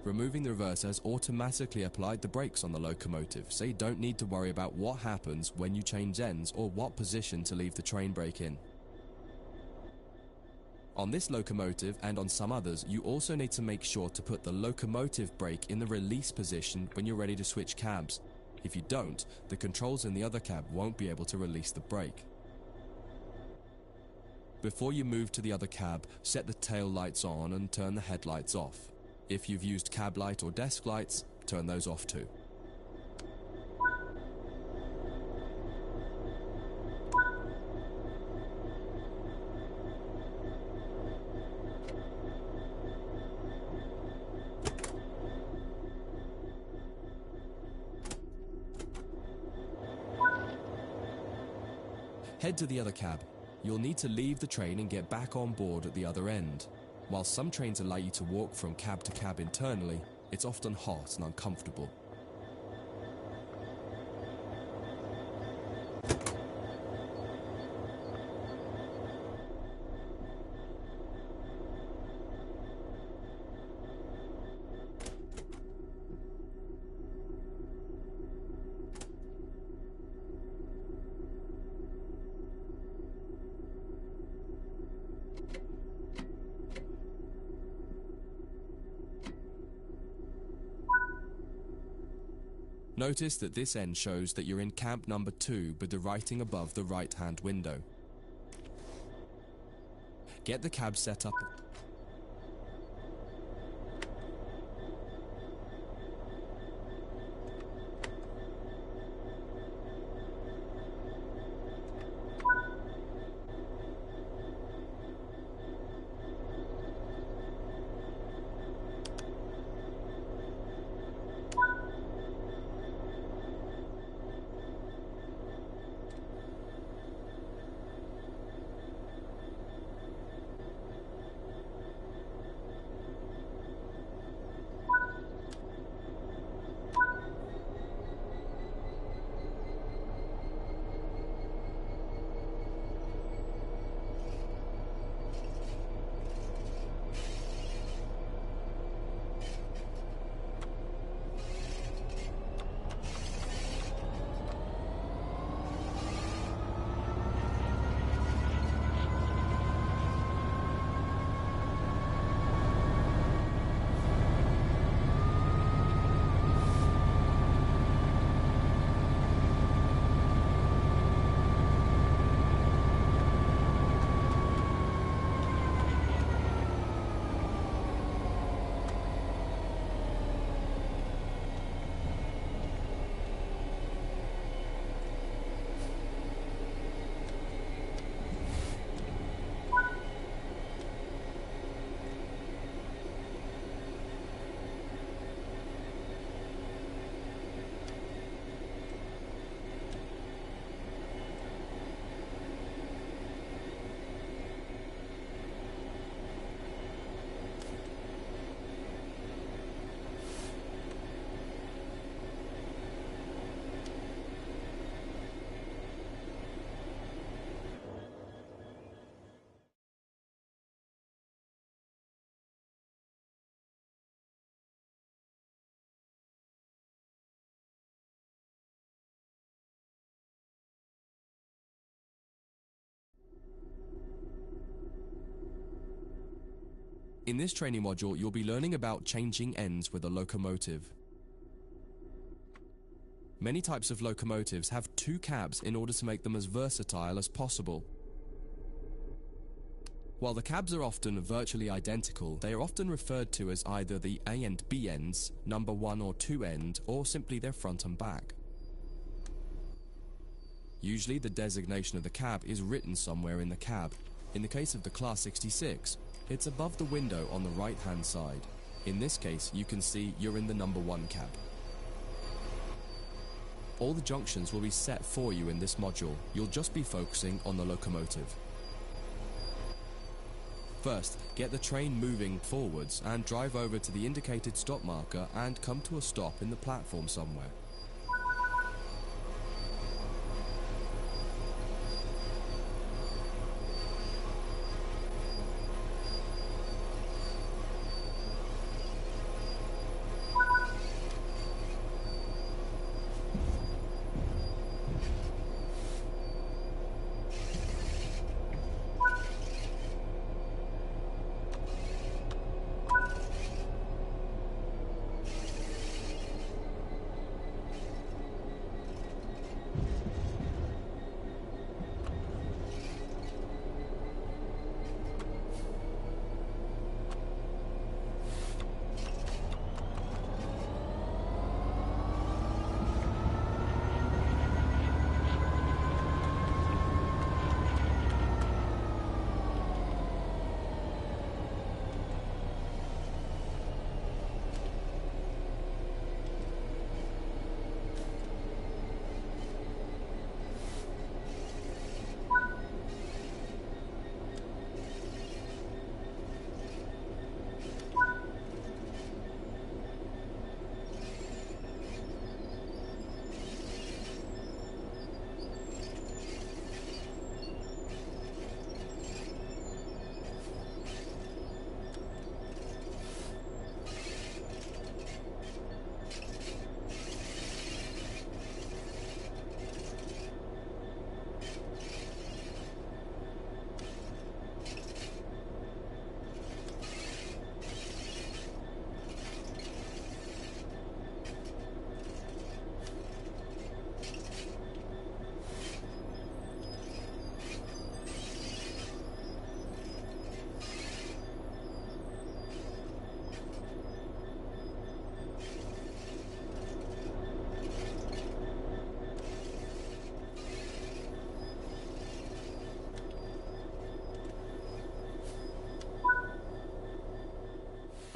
removing the reverser has automatically applied the brakes on the locomotive, so you don't need to worry about what happens when you change ends or what position to leave the train brake in. On this locomotive and on some others, you also need to make sure to put the locomotive brake in the release position when you're ready to switch cabs. If you don't, the controls in the other cab won't be able to release the brake. Before you move to the other cab, set the tail lights on and turn the headlights off. If you've used cab light or desk lights, turn those off too. Head to the other cab. You'll need to leave the train and get back on board at the other end. While some trains allow you to walk from cab to cab internally, it's often hot and uncomfortable. Notice that this end shows that you're in cab number 2 with the writing above the right-hand window. Get the cab set up. In this training module, you'll be learning about changing ends with a locomotive. Many types of locomotives have 2 cabs in order to make them as versatile as possible. While the cabs are often virtually identical, they are often referred to as either the A and B ends, number 1 or 2 end, or simply their front and back. Usually the designation of the cab is written somewhere in the cab. In the case of the Class 66, it's above the window on the right-hand side. In this case, you can see you're in the number 1 cab. All the junctions will be set for you in this module. You'll just be focusing on the locomotive. First, get the train moving forwards and drive over to the indicated stop marker and come to a stop in the platform somewhere.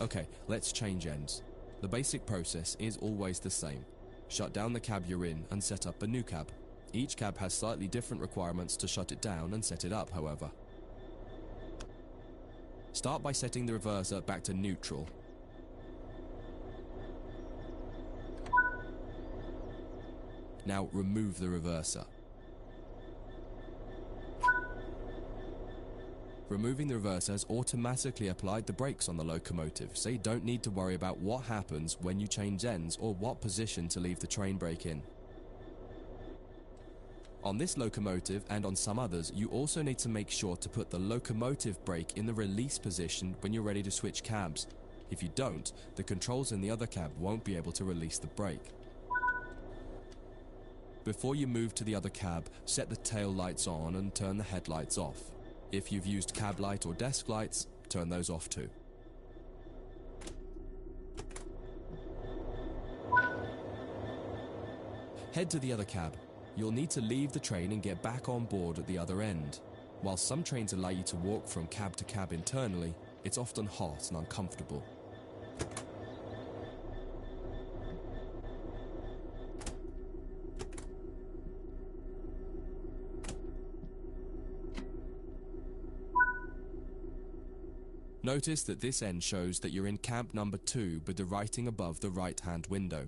Okay, let's change ends. The basic process is always the same. Shut down the cab you're in and set up a new cab. Each cab has slightly different requirements to shut it down and set it up, however. Start by setting the reverser back to neutral. Now remove the reverser. Removing the reverser has automatically applied the brakes on the locomotive, so you don't need to worry about what happens when you change ends or what position to leave the train brake in. On this locomotive and on some others, you also need to make sure to put the locomotive brake in the release position when you're ready to switch cabs. If you don't, the controls in the other cab won't be able to release the brake. Before you move to the other cab, set the tail lights on and turn the headlights off. If you've used cab light or desk lights, turn those off too. Head to the other cab. You'll need to leave the train and get back on board at the other end. While some trains allow you to walk from cab to cab internally, it's often hot and uncomfortable. Notice that this end shows that you're in cab number 2 with the writing above the right-hand window.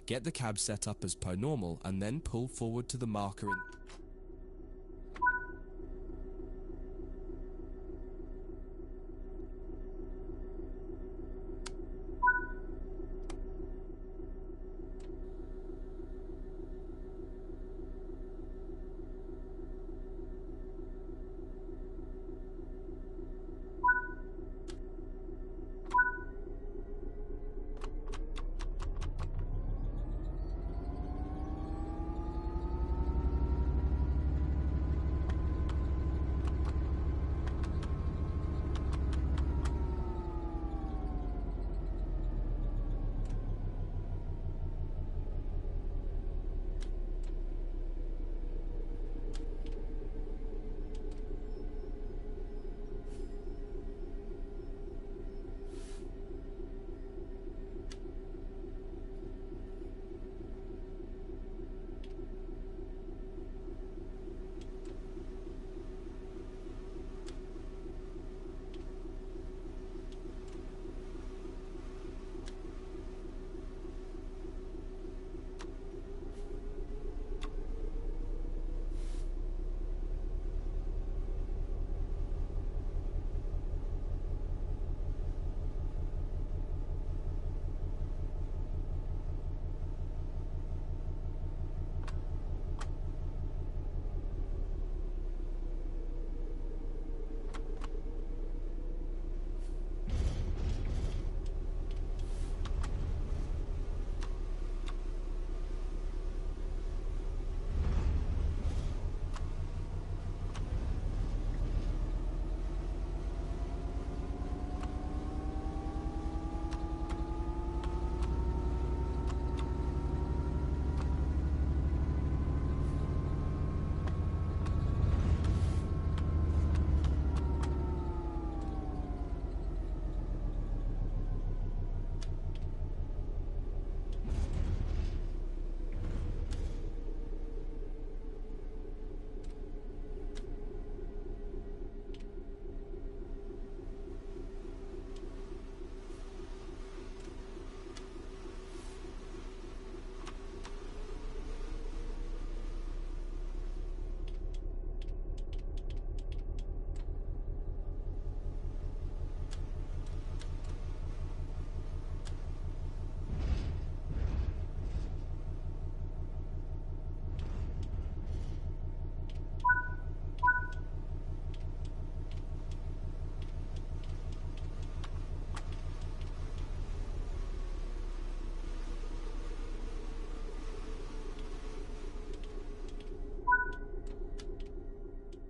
Get the cab set up as per normal and then pull forward to the marker in...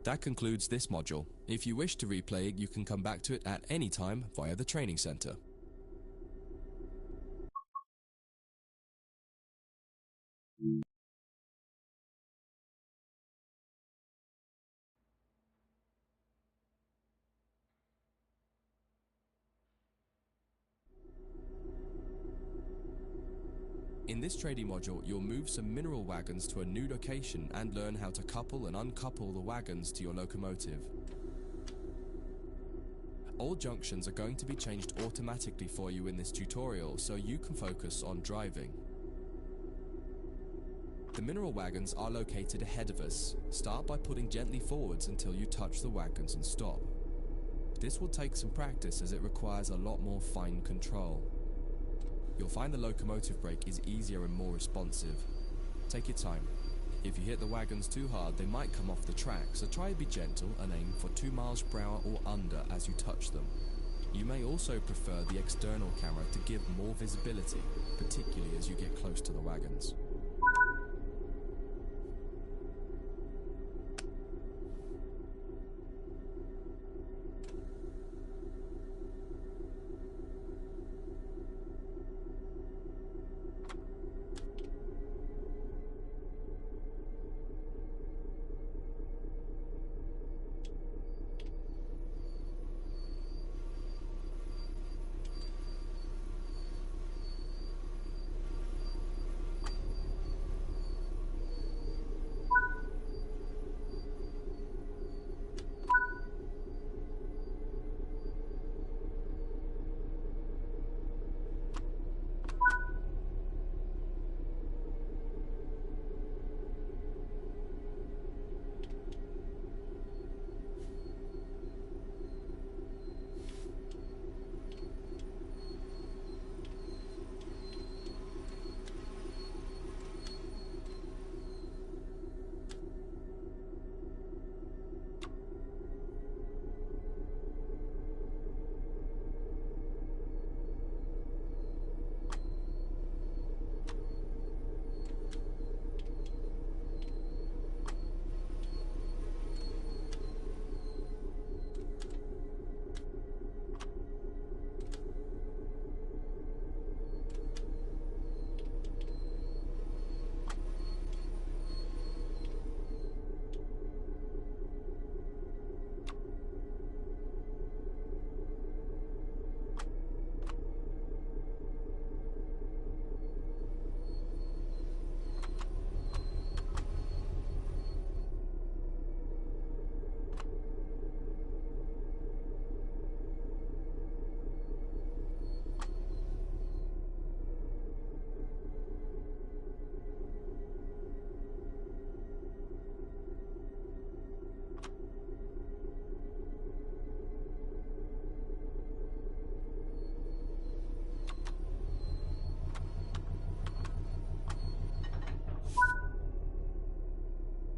That concludes this module. If you wish to replay it, you can come back to it at any time via the training center. In this trading module, you'll move some mineral wagons to a new location and learn how to couple and uncouple the wagons to your locomotive. All junctions are going to be changed automatically for you in this tutorial, so you can focus on driving. The mineral wagons are located ahead of us. Start by putting gently forwards until you touch the wagons and stop. This will take some practice as it requires a lot more fine control. You'll find the locomotive brake is easier and more responsive. Take your time. If you hit the wagons too hard, they might come off the track, so try to be gentle and aim for 2 miles per hour or under as you touch them. You may also prefer the external camera to give more visibility, particularly as you get close to the wagons.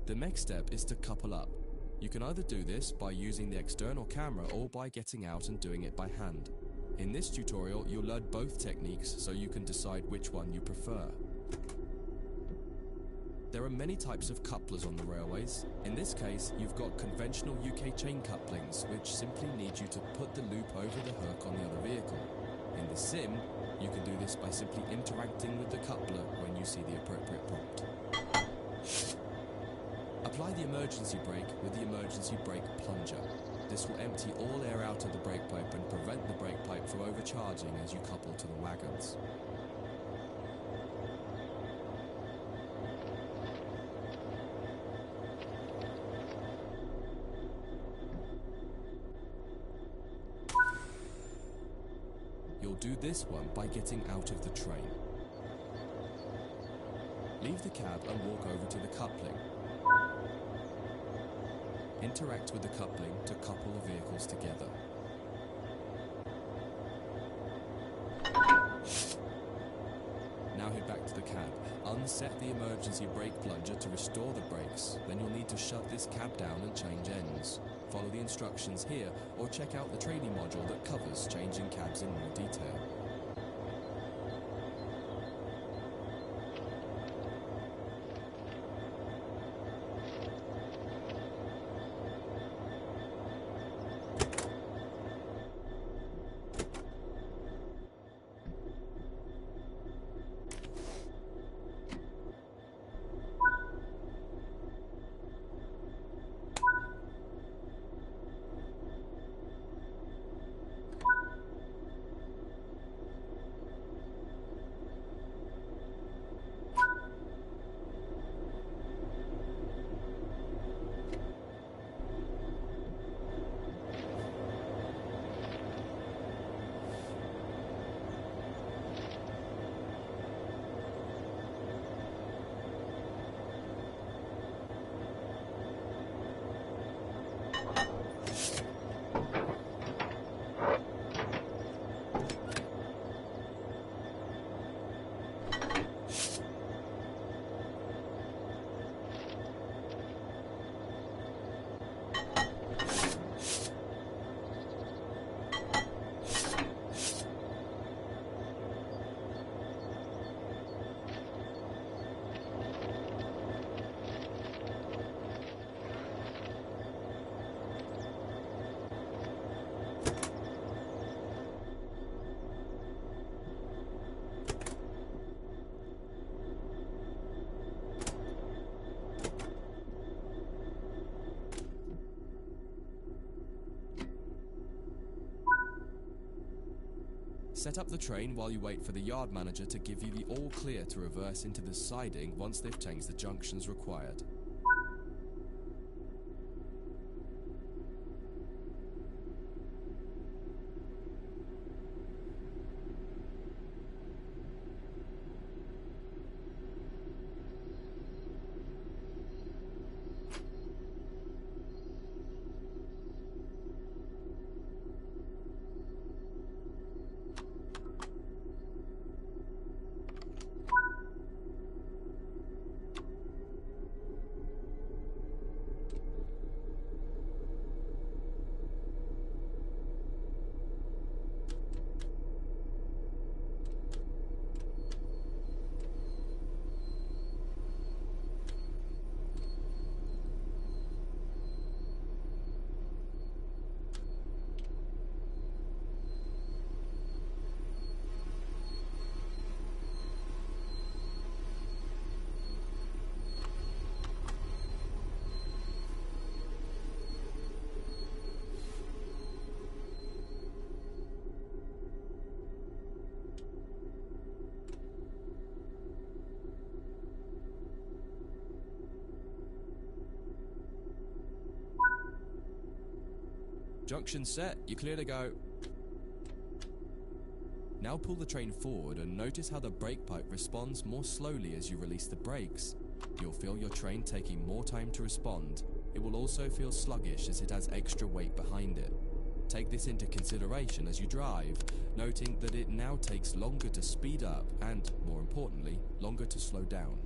The next step is to couple up. You can either do this by using the external camera or by getting out and doing it by hand. In this tutorial, you'll learn both techniques so you can decide which one you prefer. There are many types of couplers on the railways. In this case, you've got conventional UK chain couplings, which simply need you to put the loop over the hook on the other vehicle. In the sim, you can do this by simply interacting with the coupler when you see the appropriate prompt. Apply the emergency brake with the emergency brake plunger. This will empty all air out of the brake pipe and prevent the brake pipe from overcharging as you couple to the wagons. You'll do this one by getting out of the train. Leave the cab and walk over to the coupling. Interact with the coupling to couple the vehicles together. Now head back to the cab. Unset the emergency brake plunger to restore the brakes. Then you'll need to shut this cab down and change ends. Follow the instructions here or check out the training module that covers changing cabs in more detail. Set up the train while you wait for the yard manager to give you the all clear to reverse into the siding once they've changed the junctions required. Junction set, you're clear to go. Now pull the train forward and notice how the brake pipe responds more slowly as you release the brakes. You'll feel your train taking more time to respond. It will also feel sluggish as it has extra weight behind it. Take this into consideration as you drive, noting that it now takes longer to speed up and, more importantly, longer to slow down.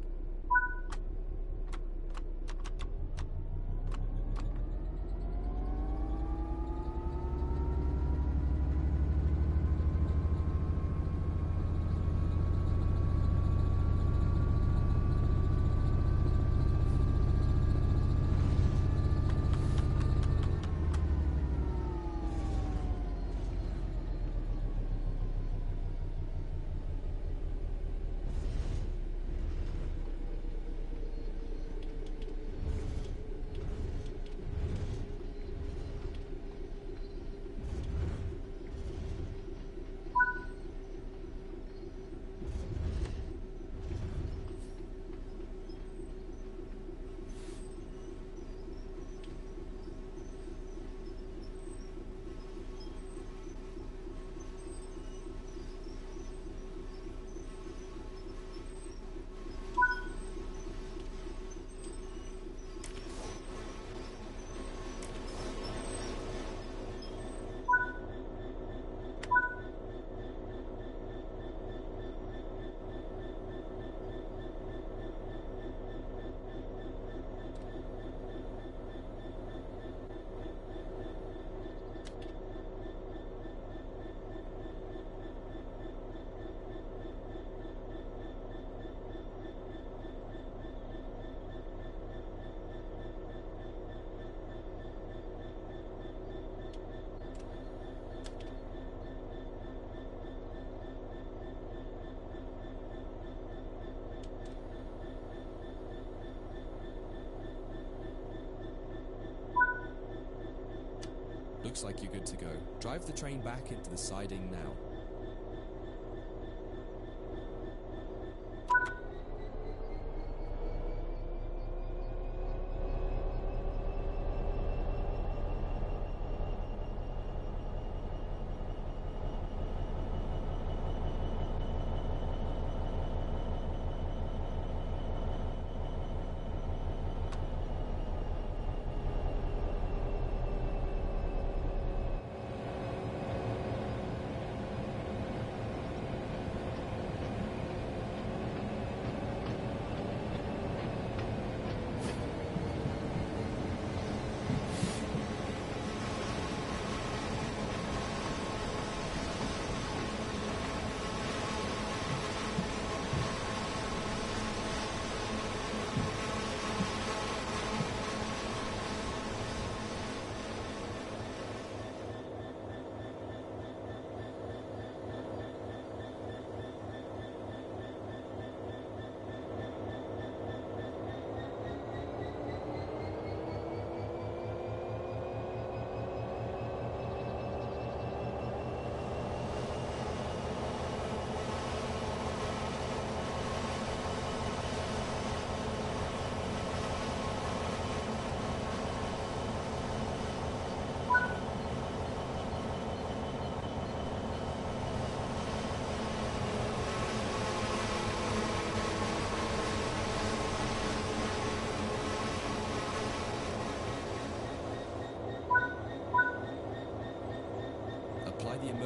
Looks like you're good to go. Drive the train back into the siding now.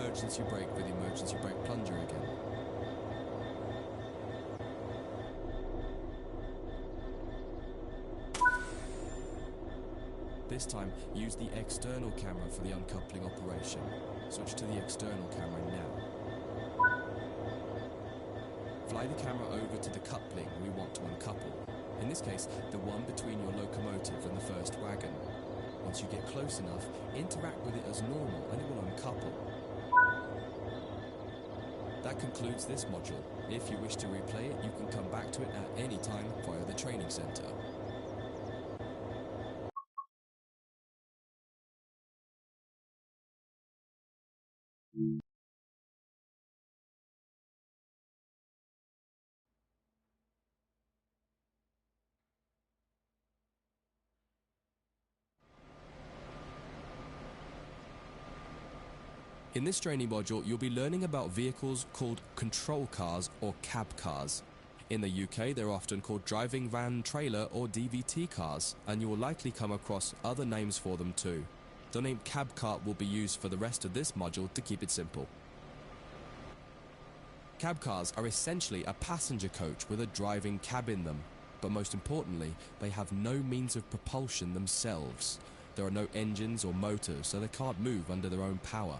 emergency brake with the emergency brake plunger again. This time, use the external camera for the uncoupling operation. Switch to the external camera now. Fly the camera over to the coupling we want to uncouple. In this case, the one between your locomotive and the first wagon. Once you get close enough, interact with it as normal and it will uncouple. That concludes this module. If you wish to replay it, you can come back to it at any time via the training center. In this training module, you'll be learning about vehicles called control cars or cab cars. In the UK, they're often called driving van trailer or DVT cars, and you will likely come across other names for them too. The name cab car will be used for the rest of this module to keep it simple. Cab cars are essentially a passenger coach with a driving cab in them, but most importantly, they have no means of propulsion themselves. There are no engines or motors, so they can't move under their own power.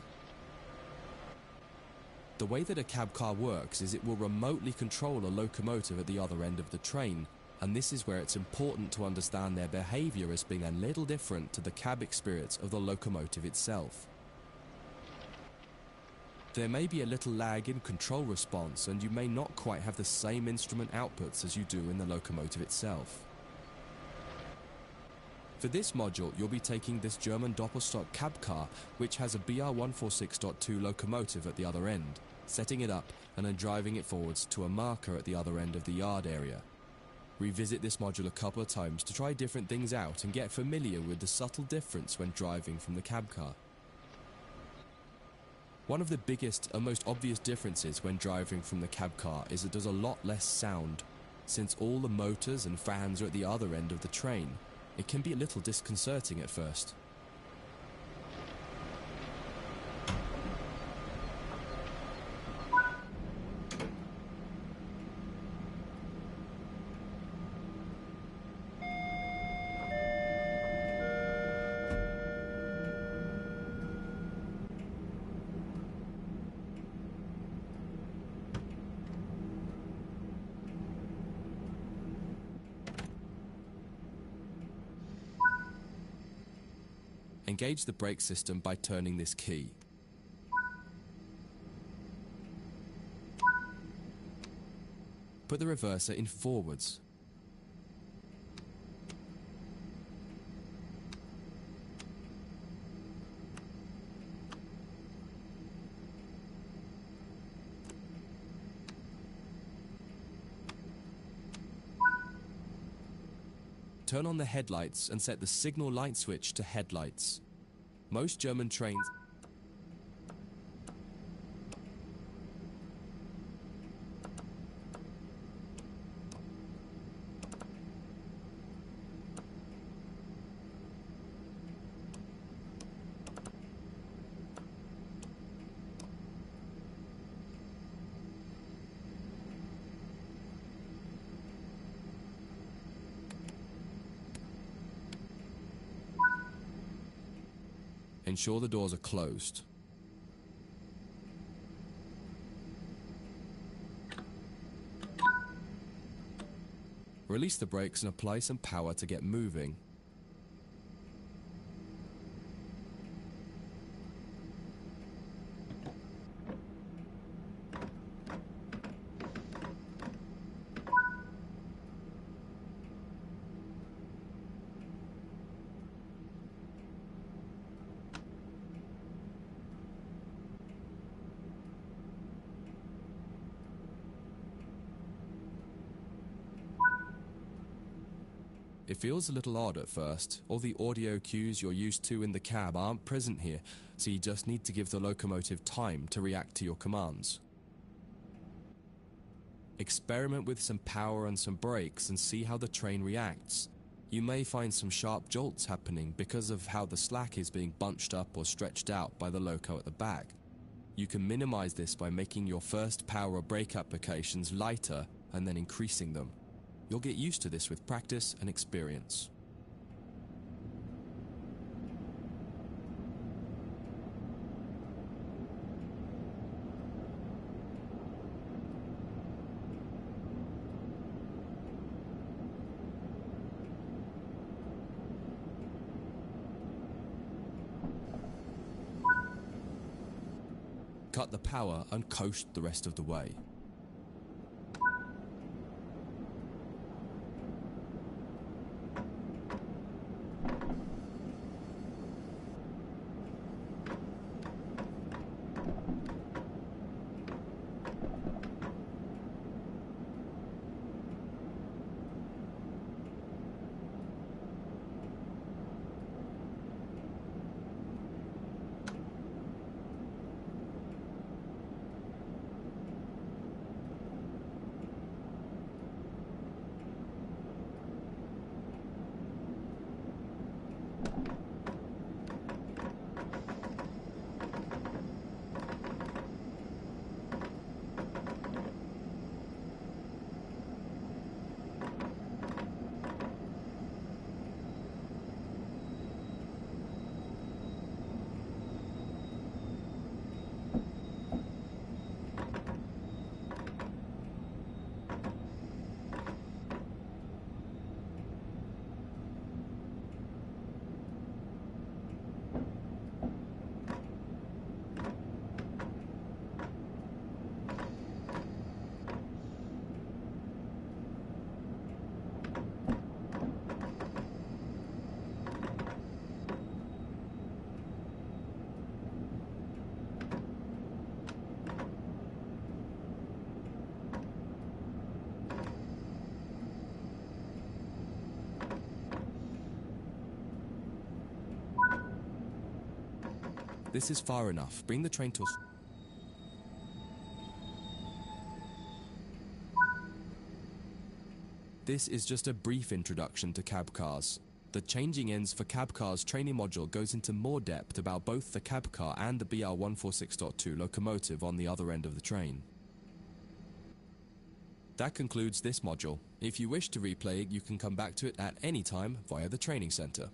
The way that a cab car works is it will remotely control a locomotive at the other end of the train, and this is where it's important to understand their behavior as being a little different to the cab experience of the locomotive itself. There may be a little lag in control response, and you may not quite have the same instrument outputs as you do in the locomotive itself. For this module, you'll be taking this German Doppelstock cab car, which has a BR146.2 locomotive at the other end, setting it up and then driving it forwards to a marker at the other end of the yard area. Revisit this module a couple of times to try different things out and get familiar with the subtle difference when driving from the cab car. One of the biggest and most obvious differences when driving from the cab car is it does a lot less sound. Since all the motors and fans are at the other end of the train, it can be a little disconcerting at first. Engage the brake system by turning this key. Put the reverser in forwards. Turn on the headlights and set the signal light switch to headlights. Most German trains ensure the doors are closed. Release the brakes and apply some power to get moving. It feels a little odd at first. All the audio cues you're used to in the cab aren't present here, so you just need to give the locomotive time to react to your commands. Experiment with some power and some brakes and see how the train reacts. You may find some sharp jolts happening because of how the slack is being bunched up or stretched out by the loco at the back. You can minimize this by making your first power or brake applications lighter and then increasing them. You'll get used to this with practice and experience. Cut the power and coast the rest of the way. This is far enough. Bring the train to a... This is just a brief introduction to cab cars. The changing ends for cab cars training module goes into more depth about both the cab car and the BR146.2 locomotive on the other end of the train. That concludes this module. If you wish to replay it, you can come back to it at any time via the training center.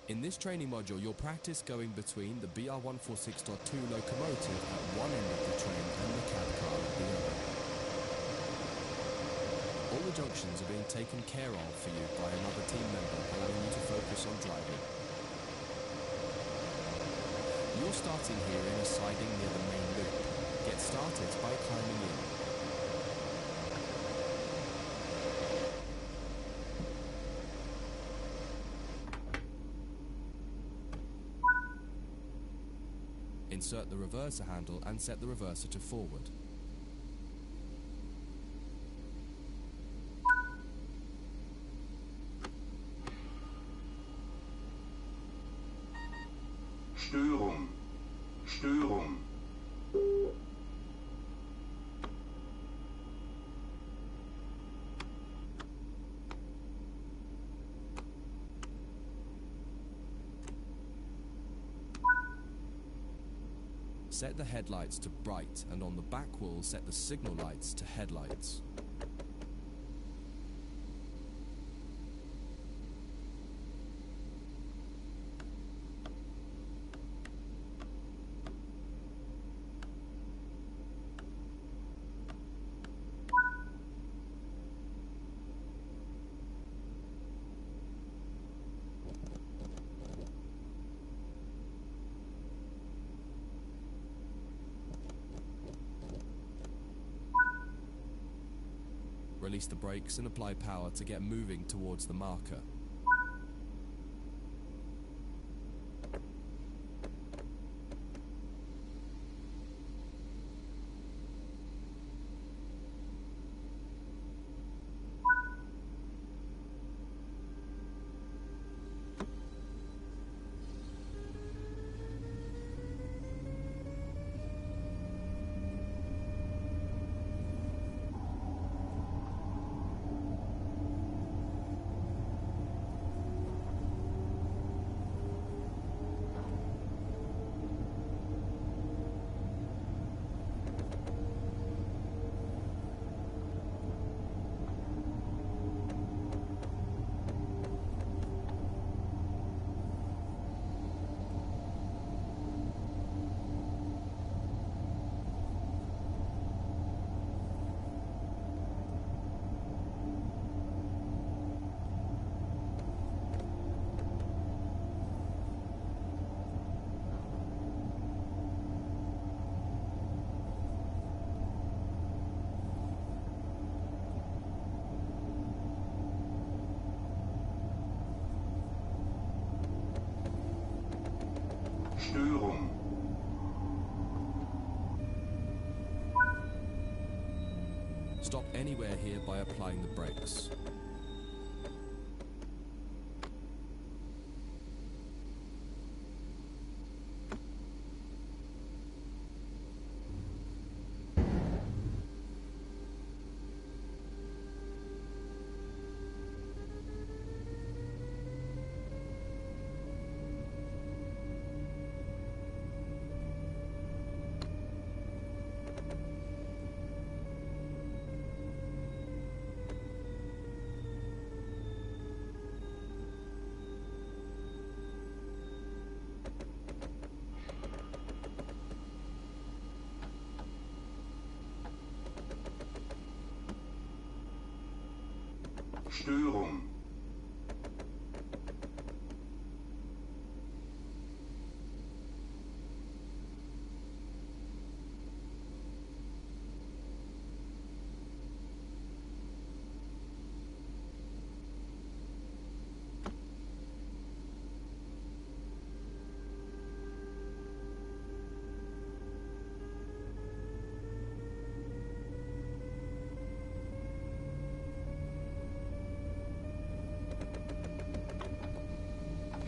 In this training module, you'll practice going between the BR146.2 locomotive at one end of the train and the cab car at the other. All the junctions are being taken care of for you by another team member, allowing you to focus on driving. You're starting here in a siding near the main loop. Get started by climbing in. Insert the reverser handle and set the reverser to forward. Störung. Störung. Set the headlights to bright, and on the back wall set the signal lights to headlights. Release the brakes and apply power to get moving towards the marker. Störung. Stop anywhere here by applying the brakes. Störung.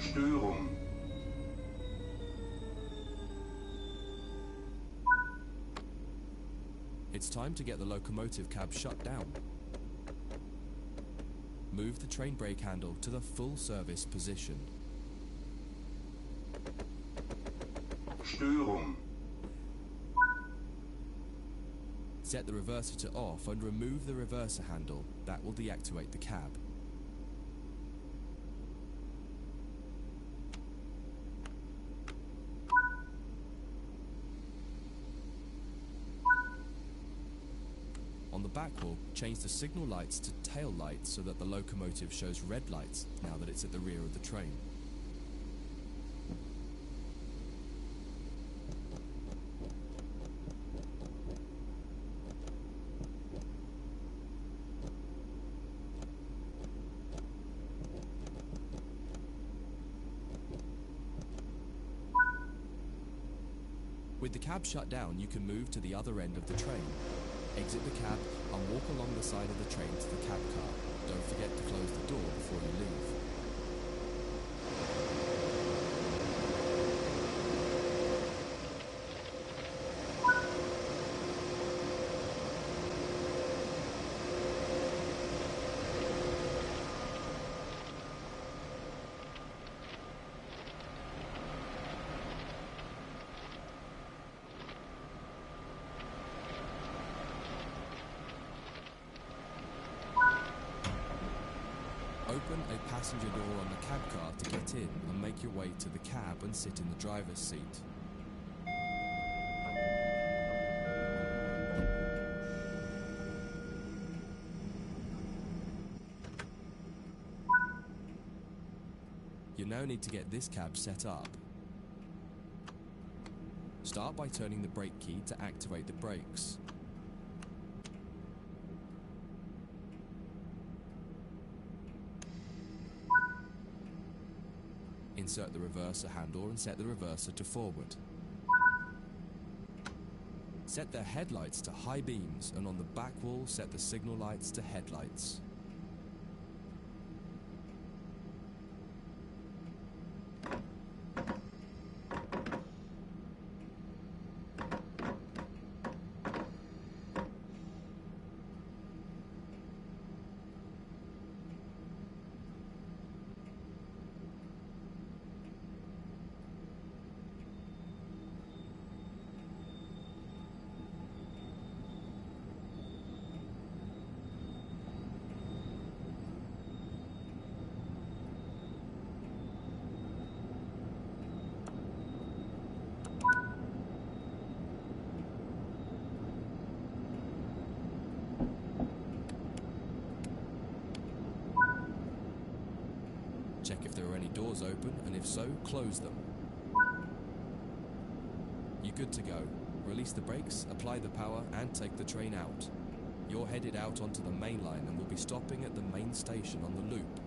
Störung. It's time to get the locomotive cab shut down. Move the train brake handle to the full service position. Störung. Set the reverser to off and remove the reverser handle. That will deactivate the cab. On the back wall, change the signal lights to tail lights so that the locomotive shows red lights now that it's at the rear of the train. With the cab shut down, you can move to the other end of the train. Exit the cab and walk along the side of the train to the cab car. Don't forget to close the door before you leave. Open a passenger door on the cab car to get in and make your way to the cab and sit in the driver's seat. You now need to get this cab set up. Start by turning the brake key to activate the brakes. Insert the reverser handle and set the reverser to forward. Set the headlights to high beams and on the back wall set the signal lights to headlights. Check if there are any doors open, and if so, close them. You're good to go. Release the brakes, apply the power, and take the train out. You're headed out onto the main line and will be stopping at the main station on the loop.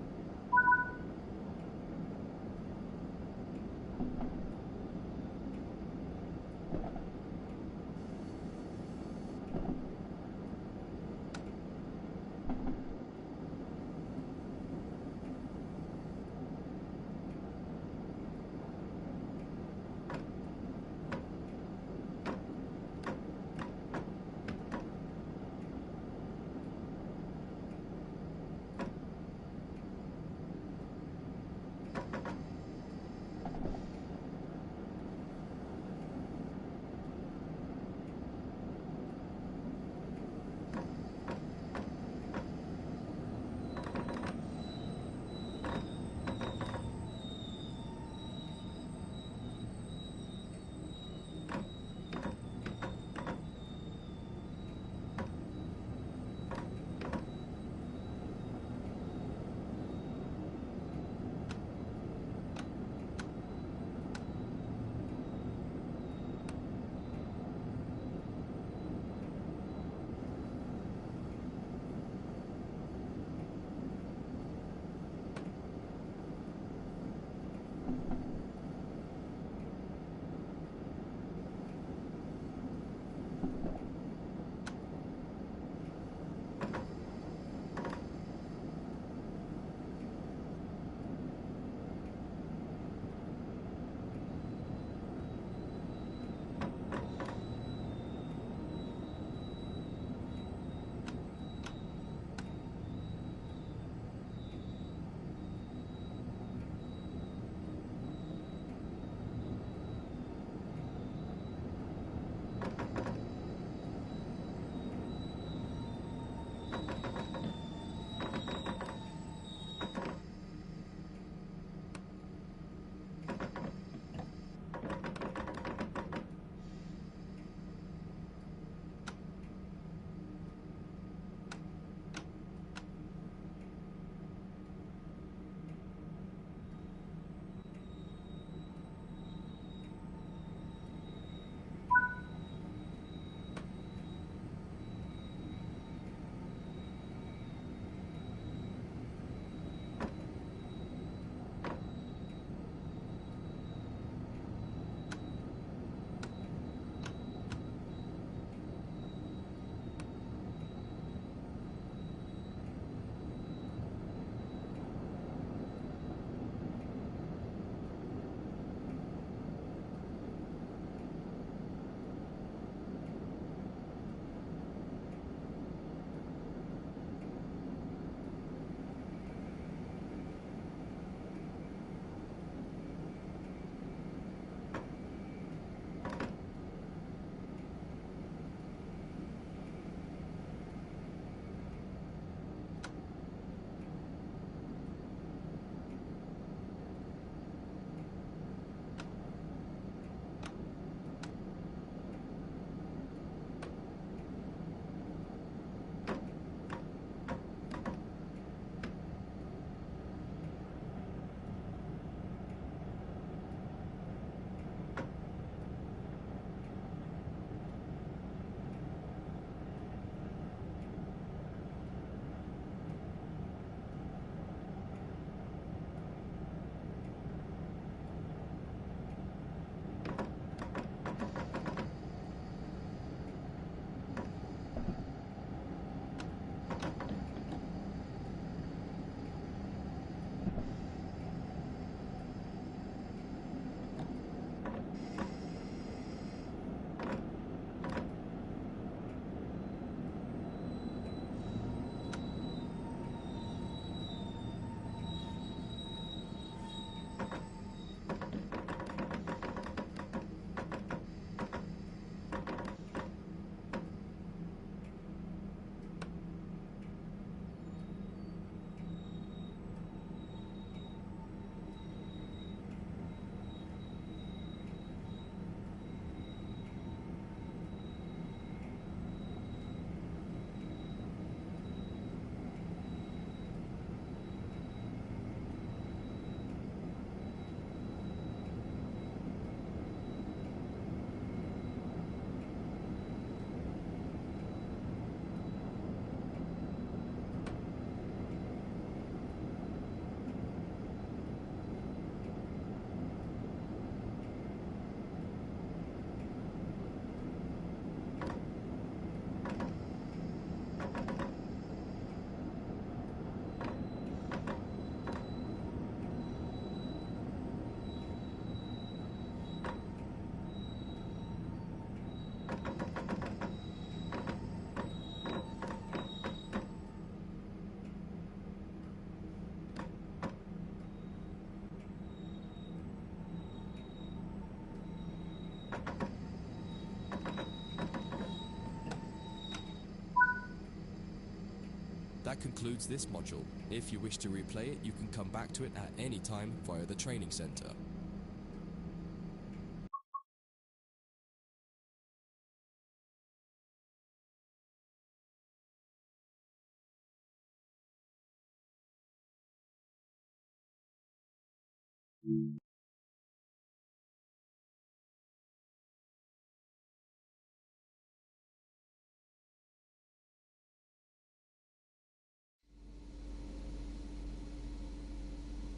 That concludes this module. If you wish to replay it, you can come back to it at any time via the training center.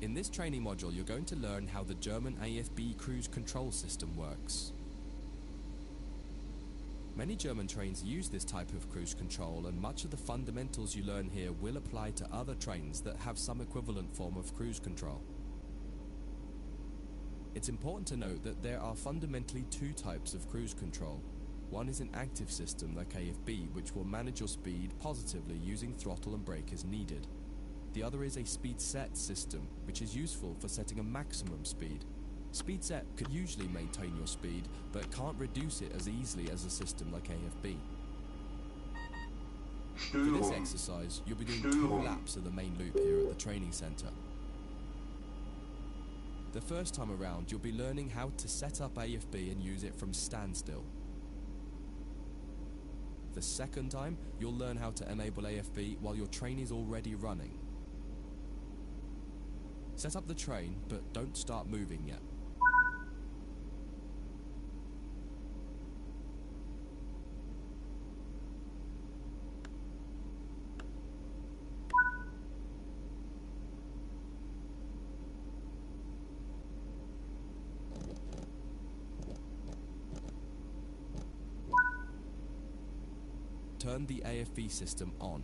In this training module, you're going to learn how the German AFB cruise control system works. Many German trains use this type of cruise control, and much of the fundamentals you learn here will apply to other trains that have some equivalent form of cruise control. It's important to note that there are fundamentally two types of cruise control. One is an active system like AFB, which will manage your speed positively using throttle and brake as needed. The other is a speed set system, which is useful for setting a maximum speed. Speed set could usually maintain your speed, but can't reduce it as easily as a system like AFB. For this exercise, you'll be doing 2 laps of the main loop here at the training center. The first time around, you'll be learning how to set up AFB and use it from standstill. The second time, you'll learn how to enable AFB while your train is already running. Set up the train, but don't start moving yet. Turn the AFB system on.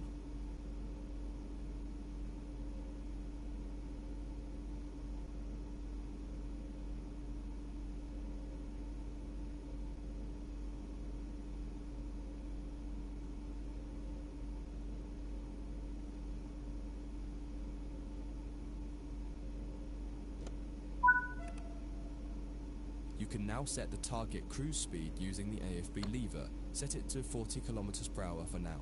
You can now set the target cruise speed using the AFB lever. Set it to 40 km/h for now.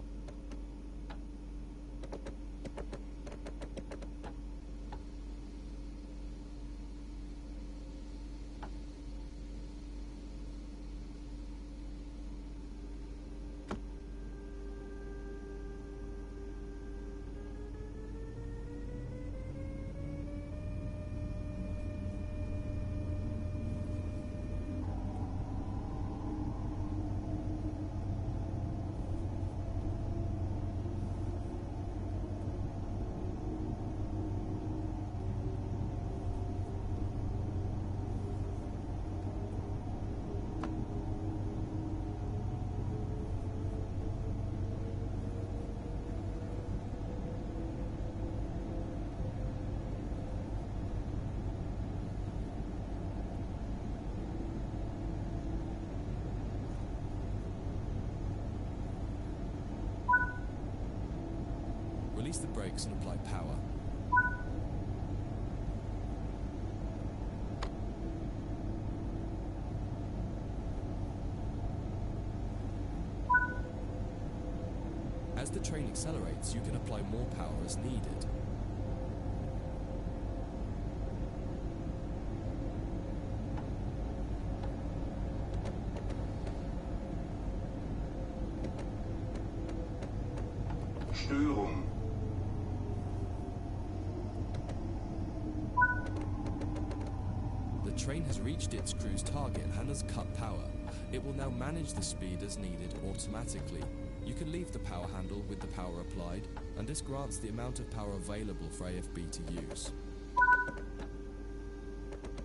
Release the brakes and apply power. As the train accelerates, you can apply more power as needed. Störung. The train has reached its cruise target and has cut power. It will now manage the speed as needed automatically. You can leave the power handle with the power applied, and this grants the amount of power available for AFB to use.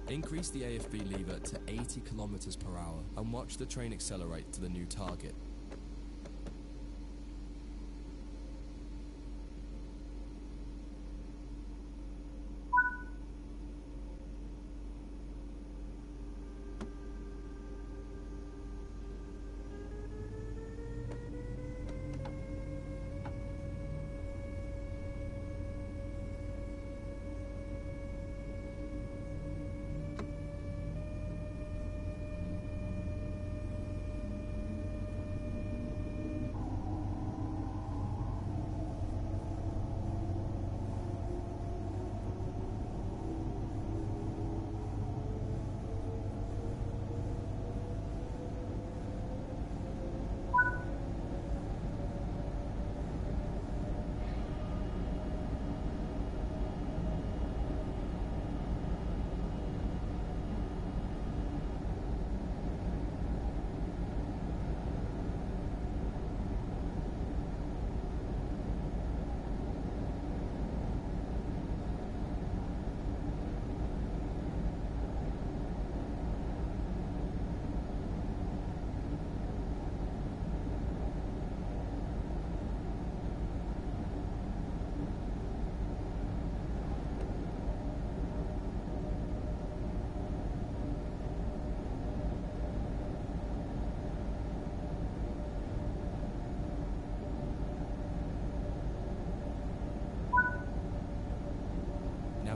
Increase the AFB lever to 80 km/h and watch the train accelerate to the new target.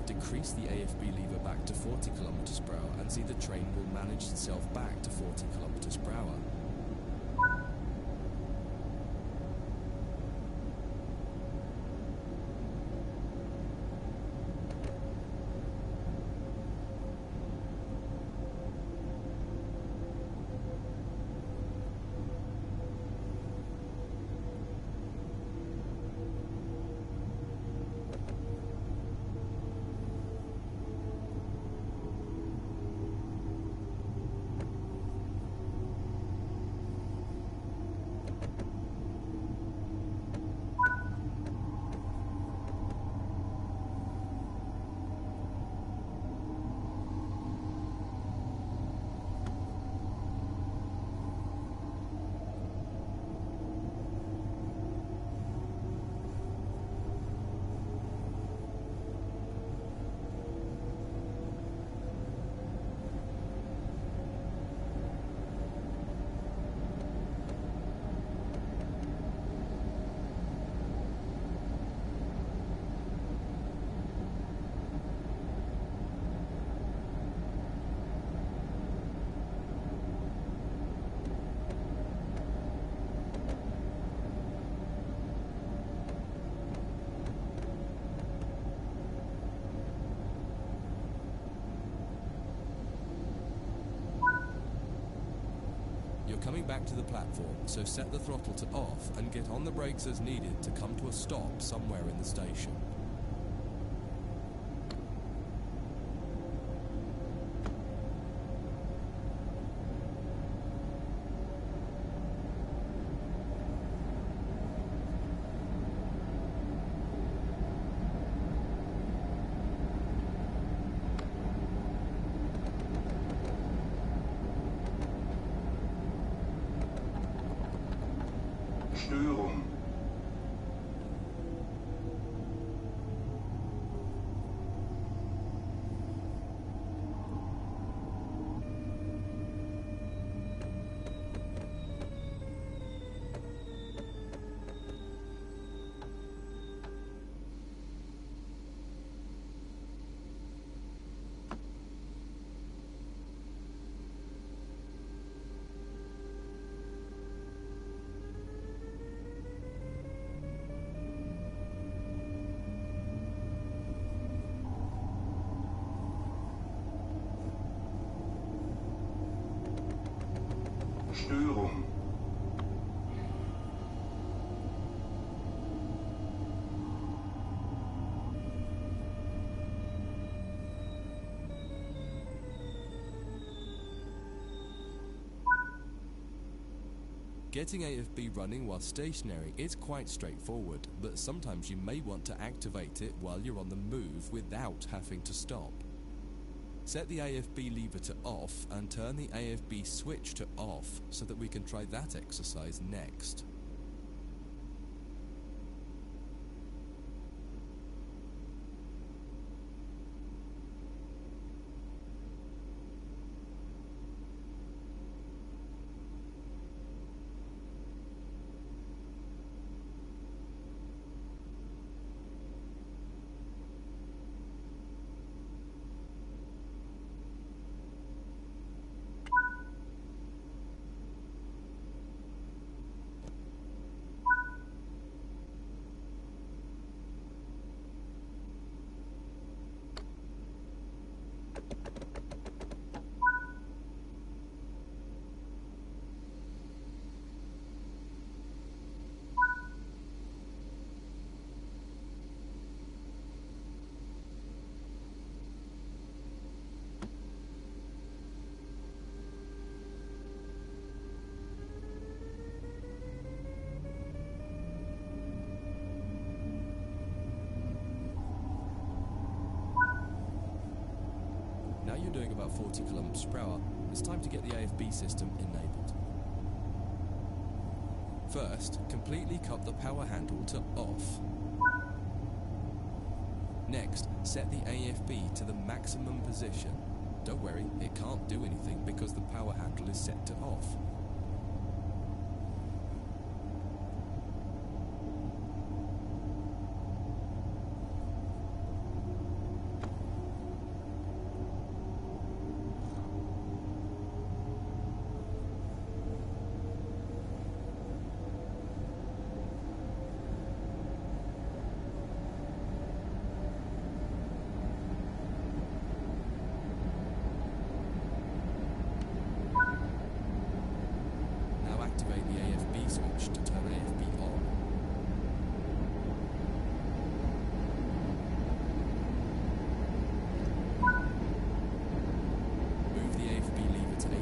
decrease the AFB lever back to 40 kilometers per hour and see the train will manage itself back to 40 kilometers per hour. You're coming back to the platform, so set the throttle to off and get on the brakes as needed to come to a stop somewhere in the station. Störung. Störung. Getting AFB running while stationary is quite straightforward, but sometimes you may want to activate it while you're on the move without having to stop. Set the AFB lever to off and turn the AFB switch to off so that we can try that exercise next. Now you're doing about 40 kilometers per hour, it's time to get the AFB system enabled. First, completely cut the power handle to off. Next, set the AFB to the maximum position. Don't worry, it can't do anything because the power handle is set to off.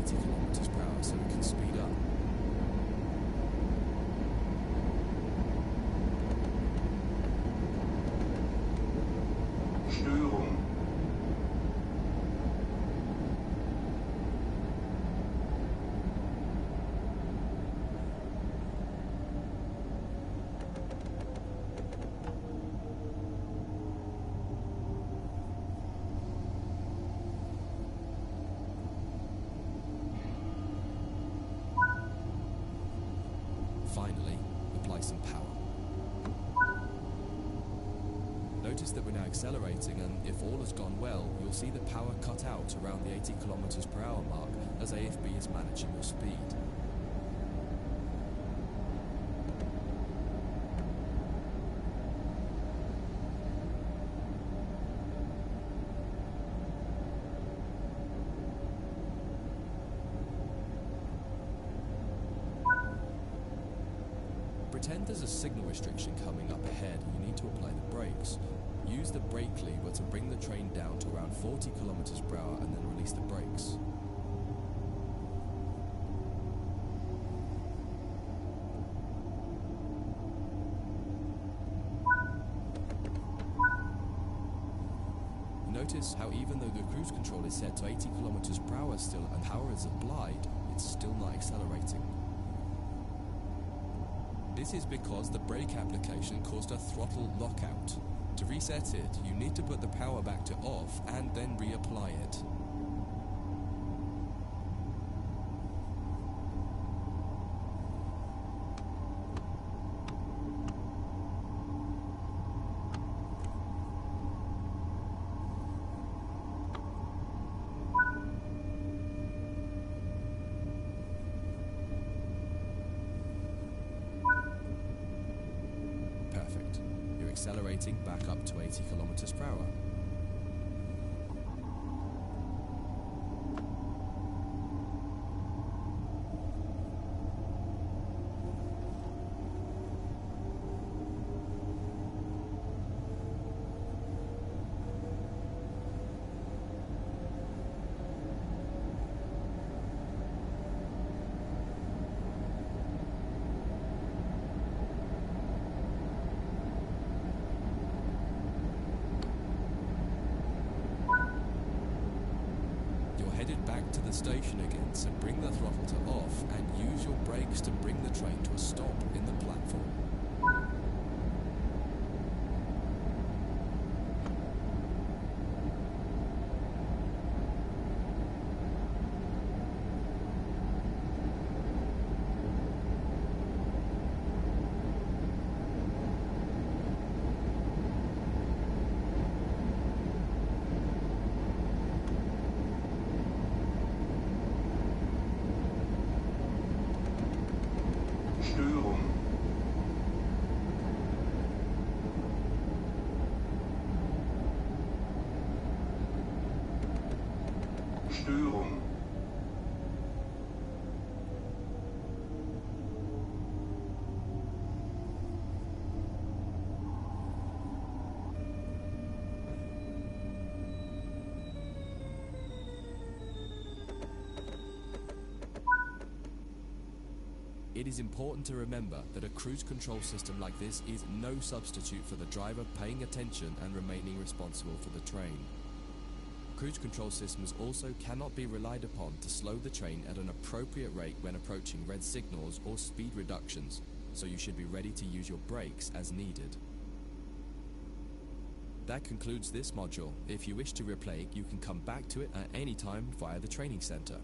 80 kilometers per hour so it can speed up. Störung. Finally, apply some power. Notice that we're now accelerating, and if all has gone well, you'll see the power cut out around the 80 kilometers per hour mark as AFB is managing your speed. Pretend there's a signal restriction coming up ahead and you need to apply the brakes. Use the brake lever to bring the train down to around 40 kilometers per hour and then release the brakes. Notice how even though the cruise control is set to 80 kilometers per hour still and power is applied, it's still not accelerating. This is because the brake application caused a throttle lockout. To reset it, you need to put the power back to off and then reapply it. Perfect. You're accelerating back up to 80 kilometers per hour. Headed back to the station again, so bring the throttle to off and use your brakes to bring the train to a stop in the platform. Störung. Störung. It is important to remember that a cruise control system like this is no substitute for the driver paying attention and remaining responsible for the train. Cruise control systems also cannot be relied upon to slow the train at an appropriate rate when approaching red signals or speed reductions, so you should be ready to use your brakes as needed. That concludes this module. If you wish to replay it, you can come back to it at any time via the training center.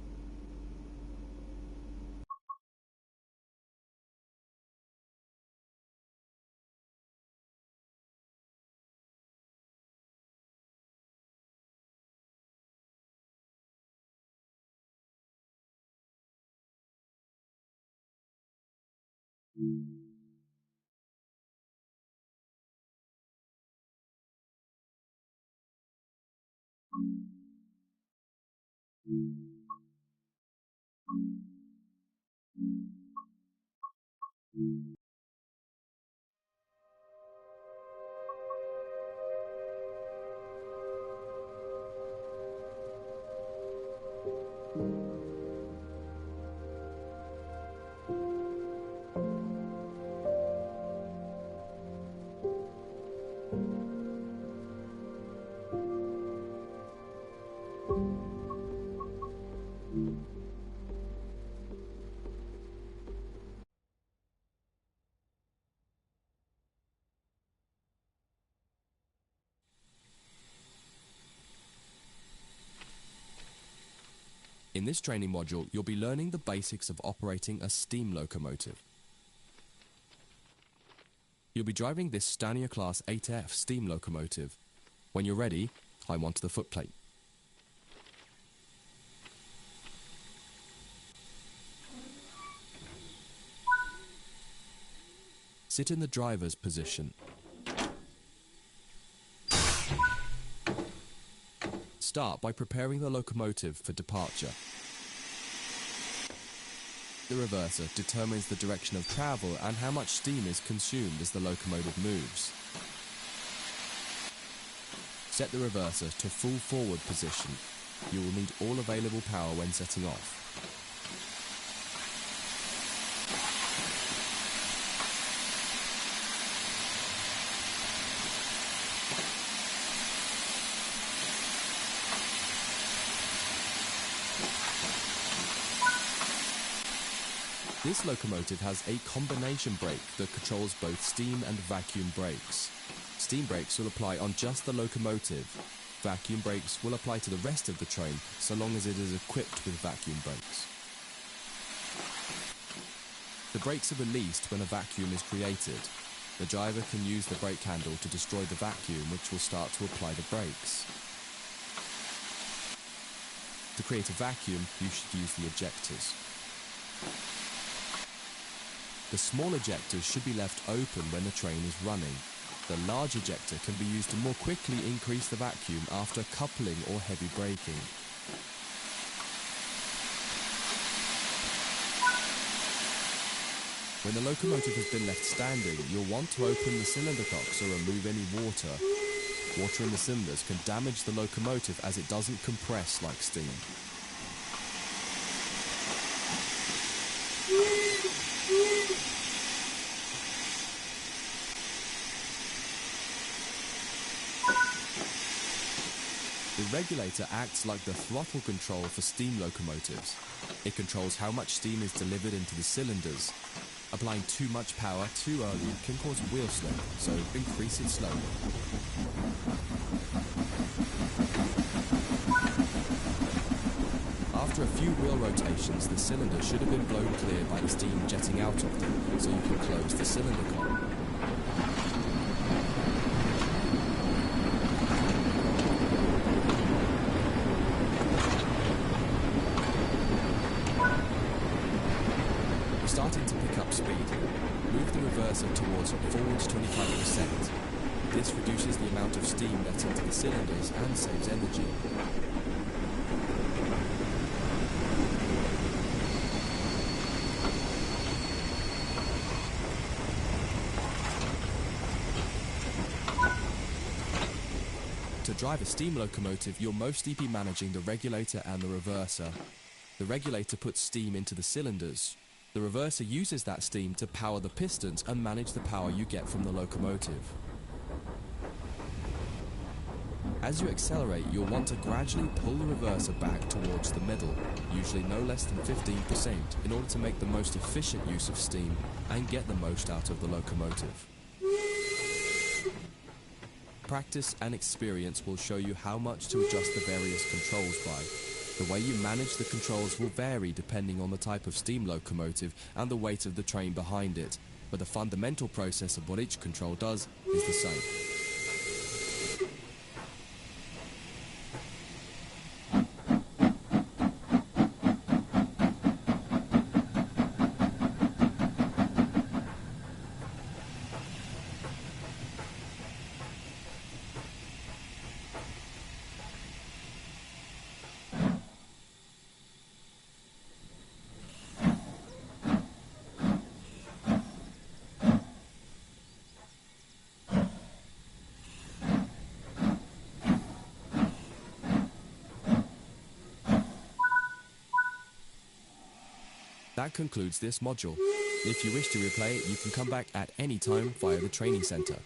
In this training module, you'll be learning the basics of operating a steam locomotive. You'll be driving this Stanier Class 8F steam locomotive. When you're ready, climb onto the footplate. Sit in the driver's position. Start by preparing the locomotive for departure. The reverser determines the direction of travel and how much steam is consumed as the locomotive moves. Set the reverser to full forward position. You will need all available power when setting off. This locomotive has a combination brake that controls both steam and vacuum brakes. Steam brakes will apply on just the locomotive. Vacuum brakes will apply to the rest of the train so long as it is equipped with vacuum brakes. The brakes are released when a vacuum is created. The driver can use the brake handle to destroy the vacuum, which will start to apply the brakes. To create a vacuum, you should use the ejectors. The small ejectors should be left open when the train is running. The large ejector can be used to more quickly increase the vacuum after coupling or heavy braking. When the locomotive has been left standing, you'll want to open the cylinder cocks or remove any water. Water in the cylinders can damage the locomotive as it doesn't compress like steam. The regulator acts like the throttle control for steam locomotives. It controls how much steam is delivered into the cylinders. Applying too much power too early can cause wheel slip, so increase it slowly. After a few wheel rotations, the cylinder should have been blown clear by the steam jetting out of them, so you can close the cylinder column. Starting to pick up speed. Move the reverser towards forwards 25%. This reduces the amount of steam let into the cylinders and saves energy. To drive a steam locomotive, you'll mostly be managing the regulator and the reverser. The regulator puts steam into the cylinders. The reverser uses that steam to power the pistons and manage the power you get from the locomotive. As you accelerate, you'll want to gradually pull the reverser back towards the middle, usually no less than 15%, in order to make the most efficient use of steam and get the most out of the locomotive. Practice and experience will show you how much to adjust the various controls by. The way you manage the controls will vary depending on the type of steam locomotive and the weight of the train behind it, but the fundamental process of what each control does is the same. That concludes this module. If you wish to replay it, you can come back at any time via the training center.